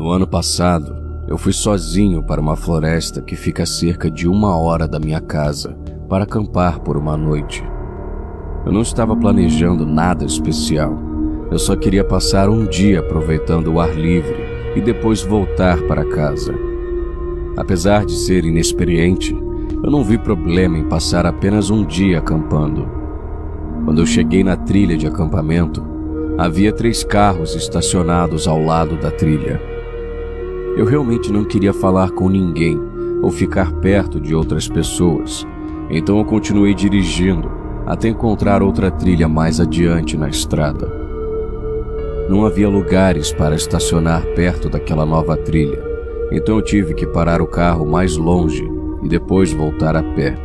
No ano passado, eu fui sozinho para uma floresta que fica a cerca de 1 hora da minha casa para acampar por uma noite. Eu não estava planejando nada especial. Eu só queria passar um dia aproveitando o ar livre e depois voltar para casa. Apesar de ser inexperiente, eu não vi problema em passar apenas um dia acampando. Quando eu cheguei na trilha de acampamento, havia 3 carros estacionados ao lado da trilha. Eu realmente não queria falar com ninguém ou ficar perto de outras pessoas, então eu continuei dirigindo até encontrar outra trilha mais adiante na estrada. Não havia lugares para estacionar perto daquela nova trilha, então eu tive que parar o carro mais longe e depois voltar a pé.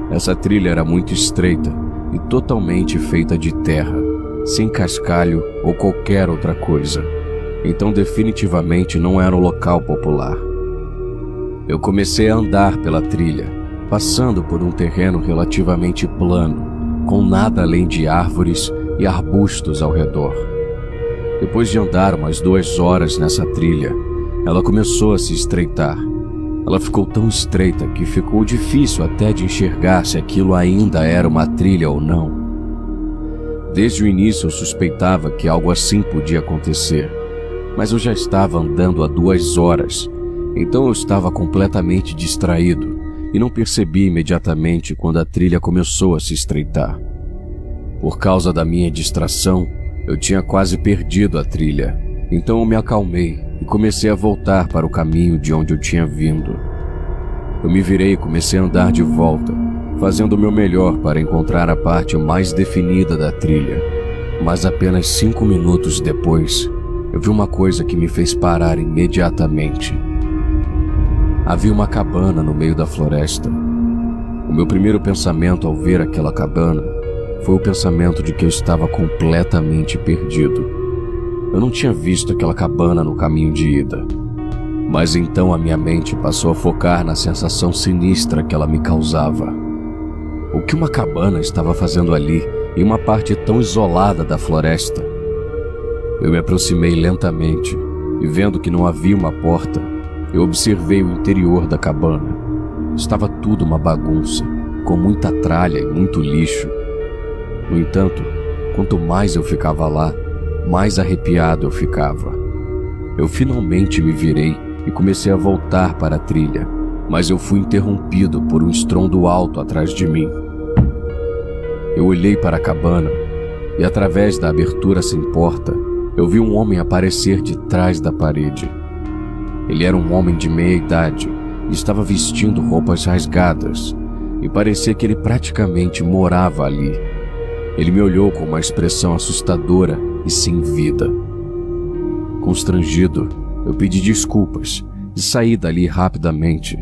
Essa trilha era muito estreita e totalmente feita de terra, sem cascalho ou qualquer outra coisa. Então definitivamente não era um local popular. Eu comecei a andar pela trilha, passando por um terreno relativamente plano, com nada além de árvores e arbustos ao redor. Depois de andar umas 2 horas nessa trilha, ela começou a se estreitar. Ela ficou tão estreita que ficou difícil até de enxergar se aquilo ainda era uma trilha ou não. Desde o início eu suspeitava que algo assim podia acontecer, mas eu já estava andando há 2 horas, então eu estava completamente distraído e não percebi imediatamente quando a trilha começou a se estreitar. Por causa da minha distração, eu tinha quase perdido a trilha, então eu me acalmei e comecei a voltar para o caminho de onde eu tinha vindo. Eu me virei e comecei a andar de volta, fazendo o meu melhor para encontrar a parte mais definida da trilha, mas apenas 5 minutos depois, eu vi uma coisa que me fez parar imediatamente. Havia uma cabana no meio da floresta. O meu primeiro pensamento ao ver aquela cabana foi o pensamento de que eu estava completamente perdido. Eu não tinha visto aquela cabana no caminho de ida. Mas então a minha mente passou a focar na sensação sinistra que ela me causava. O que uma cabana estava fazendo ali, em uma parte tão isolada da floresta? Eu me aproximei lentamente e, vendo que não havia uma porta, eu observei o interior da cabana. Estava tudo uma bagunça, com muita tralha e muito lixo. No entanto, quanto mais eu ficava lá, mais arrepiado eu ficava. Eu finalmente me virei e comecei a voltar para a trilha, mas eu fui interrompido por um estrondo alto atrás de mim. Eu olhei para a cabana e, através da abertura sem porta, eu vi um homem aparecer de trás da parede. Ele era um homem de meia idade e estava vestindo roupas rasgadas, e parecia que ele praticamente morava ali. Ele me olhou com uma expressão assustadora e sem vida. Constrangido, eu pedi desculpas e saí dali rapidamente.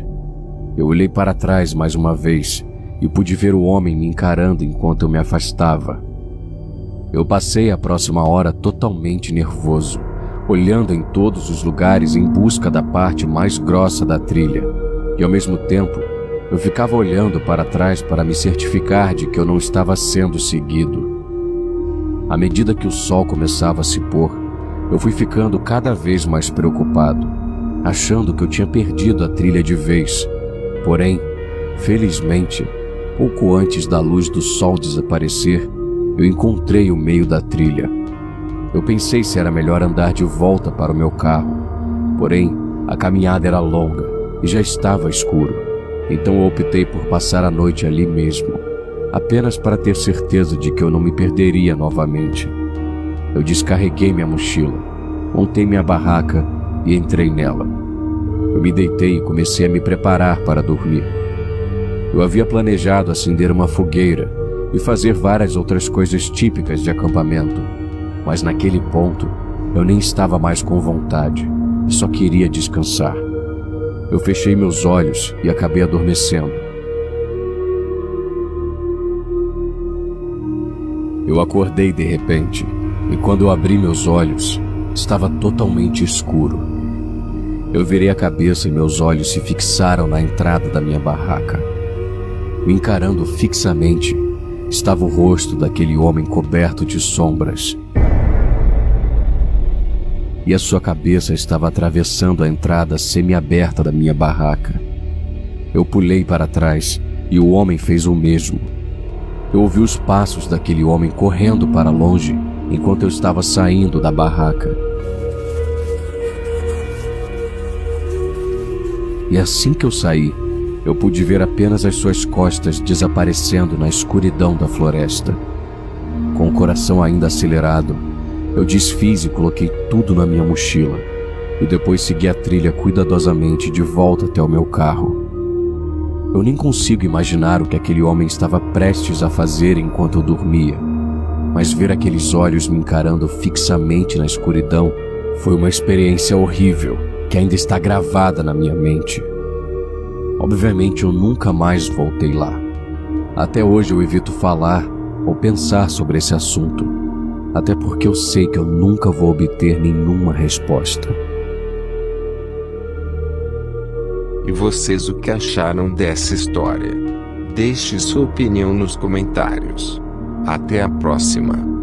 Eu olhei para trás mais uma vez e pude ver o homem me encarando enquanto eu me afastava. Eu passei a próxima hora totalmente nervoso, olhando em todos os lugares em busca da parte mais grossa da trilha, e ao mesmo tempo eu ficava olhando para trás para me certificar de que eu não estava sendo seguido. À medida que o sol começava a se pôr, eu fui ficando cada vez mais preocupado, achando que eu tinha perdido a trilha de vez. Porém, felizmente, pouco antes da luz do sol desaparecer, eu encontrei o meio da trilha. Eu pensei se era melhor andar de volta para o meu carro, porém, a caminhada era longa e já estava escuro, então eu optei por passar a noite ali mesmo, apenas para ter certeza de que eu não me perderia novamente. Eu descarreguei minha mochila, montei minha barraca e entrei nela. Eu me deitei e comecei a me preparar para dormir. Eu havia planejado acender uma fogueira e fazer várias outras coisas típicas de acampamento, mas naquele ponto eu nem estava mais com vontade e só queria descansar. Eu fechei meus olhos e acabei adormecendo. Eu acordei de repente e quando eu abri meus olhos, estava totalmente escuro. Eu virei a cabeça e meus olhos se fixaram na entrada da minha barraca. Me encarando fixamente estava o rosto daquele homem coberto de sombras. e a sua cabeça estava atravessando a entrada semi-aberta da minha barraca. Eu pulei para trás e o homem fez o mesmo. Eu ouvi os passos daquele homem correndo para longe enquanto eu estava saindo da barraca. E assim que eu saí, eu pude ver apenas as suas costas desaparecendo na escuridão da floresta. Com o coração ainda acelerado, eu desfiz e coloquei tudo na minha mochila, e depois segui a trilha cuidadosamente de volta até o meu carro. Eu nem consigo imaginar o que aquele homem estava prestes a fazer enquanto eu dormia, mas ver aqueles olhos me encarando fixamente na escuridão foi uma experiência horrível que ainda está gravada na minha mente. Obviamente eu nunca mais voltei lá. Até hoje eu evito falar ou pensar sobre esse assunto, até porque eu sei que eu nunca vou obter nenhuma resposta. E vocês, o que acharam dessa história? Deixe sua opinião nos comentários. Até a próxima.